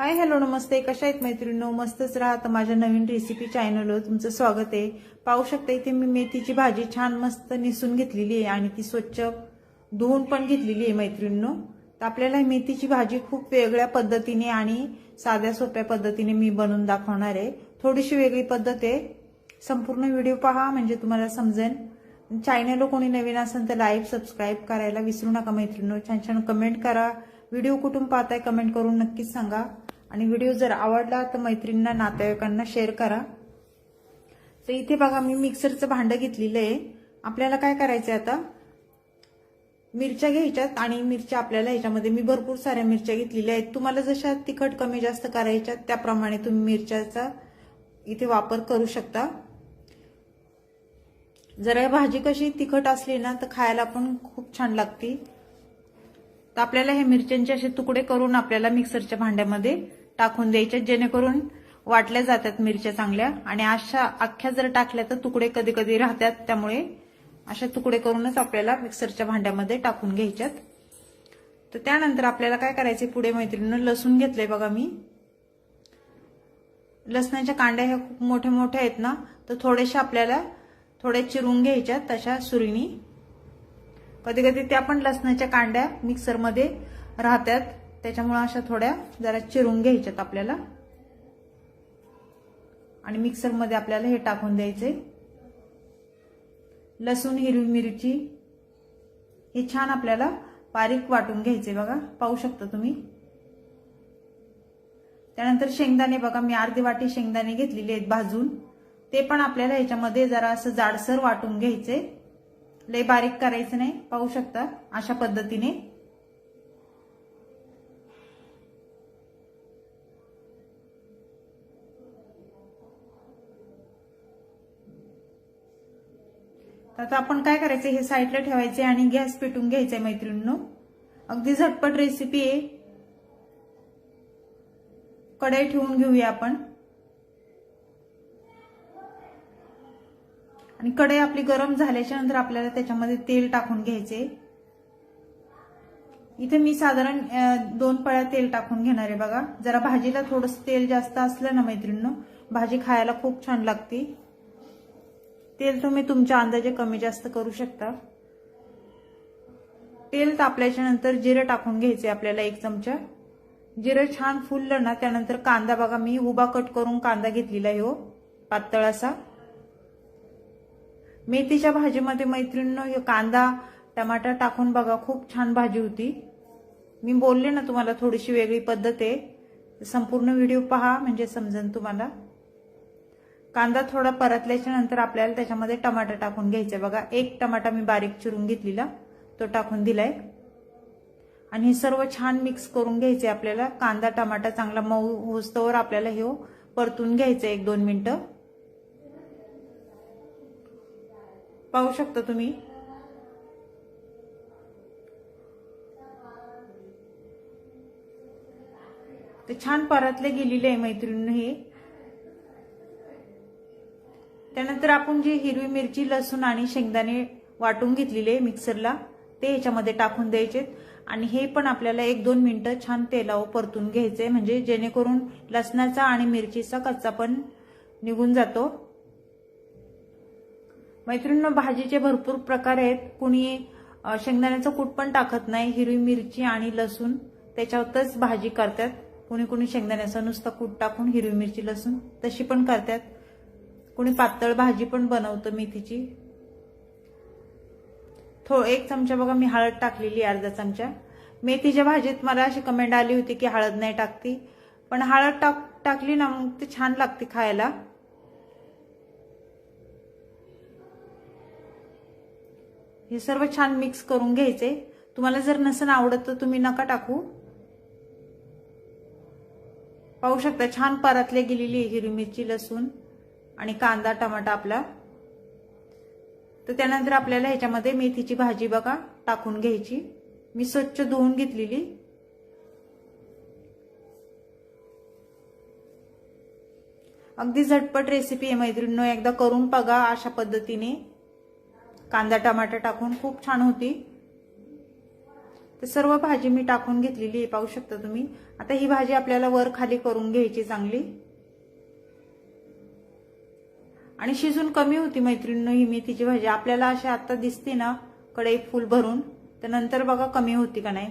Hi hello नमस्ते, कशा आहेत मैत्रिणींनो? मस्तच राहा. तर माझ्या नवीन रेसिपी चॅनलवर तुमचं स्वागत आहे. पाहू शकता इथे मी मेथीची भाजी छान मस्त निसून घेतलेली आहे आणि ती स्वच्छ धुवून पण घेतलेली आहे मैत्रिणींनो. तर आपल्याला मेथीची भाजी खूप वेगळ्या पद्धतीने आणि साध्या सोप्या पद्धतीने मी बनवून दाखवणार आहे. थोडीशी वेगळी पद्धत आहे. संपूर्ण व्हिडिओ पहा म्हणजे तुम्हाला समजेल. चॅनलला कोणी नवीन असेल तर लाईक सबस्क्राईब करायला विसरू नका मैत्रिणींनो. छान छान कमेंट करा. व्हिडिओ कुठून पाहताय कमेंट करून नक्कीच सांगा. आणि व्हिडिओ जर आवडला तर मैत्रिणींना नातेवाईकांना शेअर करा. तर इथे बघा मी मिक्सरचं भांडं घेतलेलं आहे. आपल्याला काय करायचंय आता, मिरच्या घ्यायच्यात आणि मिरच्या आपल्याला ह्याच्यामध्ये मी भरपूर साऱ्या मिरच्या घेतलेल्या आहेत. तुम्हाला जशा तिखट कमी जास्त करायच्या त्याप्रमाणे तुम्ही मिरच्याचा इथे वापर करू शकता. जरा भाजी कशी तिखट असली ना तर खायला पण खूप छान लागते. तर आपल्याला हे मिरच्यांचे असे तुकडे करून आपल्याला मिक्सरच्या भांड्यामध्ये टाकून द्यायचे, जेणेकरून वाटल्या जातात मिरच्या चांगल्या. आणि अशा अख्ख्या जर टाकल्या तर तुकडे कधी कधी राहतात, त्यामुळे अशा तुकडे करूनच आपल्याला मिक्सरच्या भांड्यामध्ये टाकून घ्यायच्यात. तर त्यानंतर आपल्याला काय करायचे पुढे मैत्रिणींनो, लसूण घेतलंय बघा मी. लसणाच्या कांड्या ह्या खूप मोठ्या मोठ्या आहेत ना, तर थोडेशा आपल्याला थोड्या चिरून घ्यायच्यात तशा सुरीनी. कधी कधी त्या पण लसणाच्या कांड्या मिक्सरमध्ये राहतात, त्याच्यामुळे अशा थोड्या जरा चिरून घ्यायच्यात आपल्याला. आणि मिक्सरमध्ये आपल्याला हे टाकून द्यायचे. लसूण, हिरवी मिरची हे छान आपल्याला बारीक वाटून घ्यायचे बघा, पाहू शकता तुम्ही. त्यानंतर शेंगदाणे बघा, मी अर्धी वाटी शेंगदाणे घेतलेले आहेत भाजून. ते पण आपल्याला ह्याच्यामध्ये जरा असं जाडसर वाटून घ्यायचे, लय बारीक करायचं नाही. पाहू शकता अशा पद्धतीने. आता आपण काय करायचं, हे साईडला ठेवायचे आणि गॅस पेटून घ्यायचंय मैत्रिणींनो. अगदी झटपट रेसिपी आहे. कढई ठेवून घेऊया आपण. आणि कढई आपली गरम झाल्याच्या नंतर आपल्याला त्याच्यामध्ये तेल टाकून घ्यायचे. इथे मी साधारण 2 पळ्या तेल टाकून घेणार आहे बघा. जरा भाजीला थोडंसं तेल जास्त असलं ना मैत्रिणींनो, भाजी खायला खूप छान लागते. तेल तुम्ही तुमच्या अंदाजे कमी जास्त करू शकता. तेल तापल्याच्या नंतर जिरे टाकून घ्यायचे आपल्याला 1 चमचा. जिरे छान फुललं ना, त्यानंतर कांदा बघा, मी उभा कट करून कांदा घेतलेला आहे हो, पातळ असा. मेथीच्या भाजीमध्ये मैत्रिणींनो हे कांदा टमाटर टाकून बघा, खूप छान भाजी होती. मी बोलले ना तुम्हाला थोडीशी वेगळी पद्धत आहे. संपूर्ण व्हिडिओ पहा म्हणजे समजेल तुम्हाला. कांदा थोडा परतल्याच्या नंतर आपल्याला त्याच्यामध्ये टमाटर टाकून घ्यायचे बघा. 1 टमाटा मी बारीक चिरून घेतलेला, तो टाकून दिलाय. आणि हे सर्व छान मिक्स करून घ्यायचे आपल्याला. कांदा टमाटा चांगला मऊ होस्तवर आपल्याला हे परतून घ्यायचं 1-2 मिनिटं. पाहू शकता तुम्ही. ते छान परतले गेलेले आहे मैत्रिणींनो हे. त्यानंतर आपण जी हिरवी मिरची, लसूण आणि शेंगदाणे वाटून घेतलेले मिक्सरला, ते ह्याच्यामध्ये टाकून द्यायचे. आणि हे पण आपल्याला 1-2 मिनिटं छान तेलावर परतून घ्यायचे, म्हणजे जेणेकरून लसणाचा आणि मिरचीचा कच्चा पण निघून जातो. मैत्रिणींनो भाजीचे भरपूर प्रकार आहेत. कुणी शेंगदाण्याचं कूट पण टाकत नाही, हिरवी मिरची आणि लसूण त्याच्यावरच भाजी करतात. कुणी कुणी शेंगदाण्याचं नुसतं कूट टाकून हिरवी मिरची लसूण तशी पण करतात. कुणी पातळ भाजी पण बनवतं मेथीची. 1 चमचा बघा मी हळद टाकलेली, अर्धा चमचा. मेथीच्या भाजीत मला अशी कमेंट आली होती की हळद नाही टाकती, पण हळद टाकली ना मग ते छान लागते खायला. हे सर्व छान मिक्स करून घ्यायचे. तुम्हाला जर नसेल आवडत तर तुम्ही नका टाकू. पाहू शकता छान परतले गेलेली हिरवी मिरची, लसूण आणि कांदा टमाटा आपला. तर त्यानंतर आपल्याला ह्याच्यामध्ये मेथीची भाजी बघा टाकून घ्यायची. मी स्वच्छ धुवून घेतलेली. अगदी झटपट रेसिपी आहे मैत्रिणींनो, एकदा करून बघा अशा पद्धतीने. कांदा टमाटर टाकून खूप छान होती. तर सर्व भाजी मी टाकून घेतलेली आहे, पाहू शकता तुम्ही। आता ही भाजी आपल्याला वर खाली करून घ्यायची चांगली। आणि शिजून कमी होती मैत्रिणींनो ही मेथीची भाजी, आपल्याला अशी आता दिसते ना कढई फुल भरून, तर नंतर बघा कमी होती का नाही।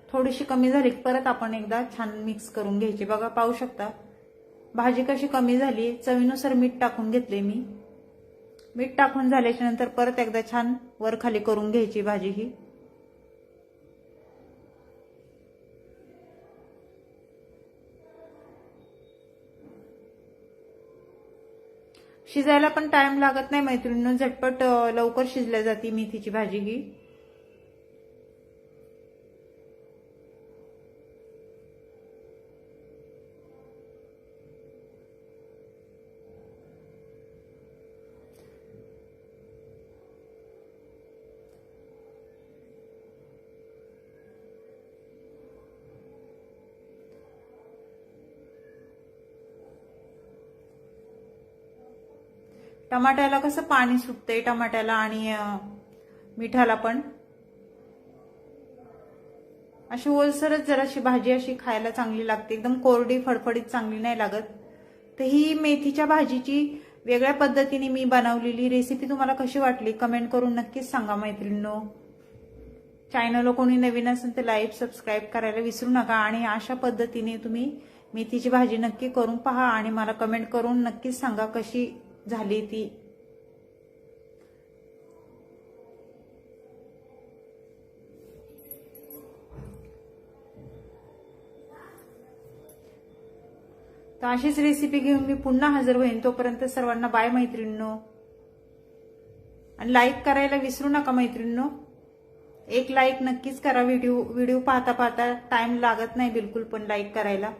थोडीशी कमी झाली परत आपण एकदा छान मिक्स करून घ्यायची। बघा पाहू शकता भाजी कशी कमी झाली। चवीनुसार मीठ टाकून घेतले मी। मीठ टाकून झाल्याच्या नंतर परत एकदा छान वर खाली करून घ्यायची भाजी ही। शिजायला पण टाइम लागत नाही मैत्रिणींनो, झटपट लवकर शिजल्या जाते मेथीची भाजी ही। टमाट्याला कसं पाणी सुटतंय टमाट्याला आणि मिठाला पण। अशी ओलसरच जराशी भाजी अशी खायला चांगली लागते, एकदम कोरडी फडफडीत चांगली नाही लागत। तर ही मेथीच्या भाजीची वेगळ्या पद्धतीने मी बनवलेली रेसिपी तुम्हाला कशी वाटली कमेंट करून नक्कीच सांगा मैत्रिणींनो। चॅनलला कोणी नवीन असेल तर लाईक सबस्क्राईब करायला विसरू नका। आणि अशा पद्धतीने तुम्ही मेथीची भाजी नक्की करून पहा आणि मला कमेंट करून नक्कीच सांगा कशी झाली ती। तर अशीच रेसिपी घेऊन मी पुन्हा हजर होईन, तोपर्यंत सर्वांना बाय मैत्रिणींनो। आणि लाईक करायला विसरू नका मैत्रिणींनो, एक लाईक नक्कीच करा। व्हिडिओ पाहता पाहता टाइम लागत नाही बिलकुल पण लाईक करायला।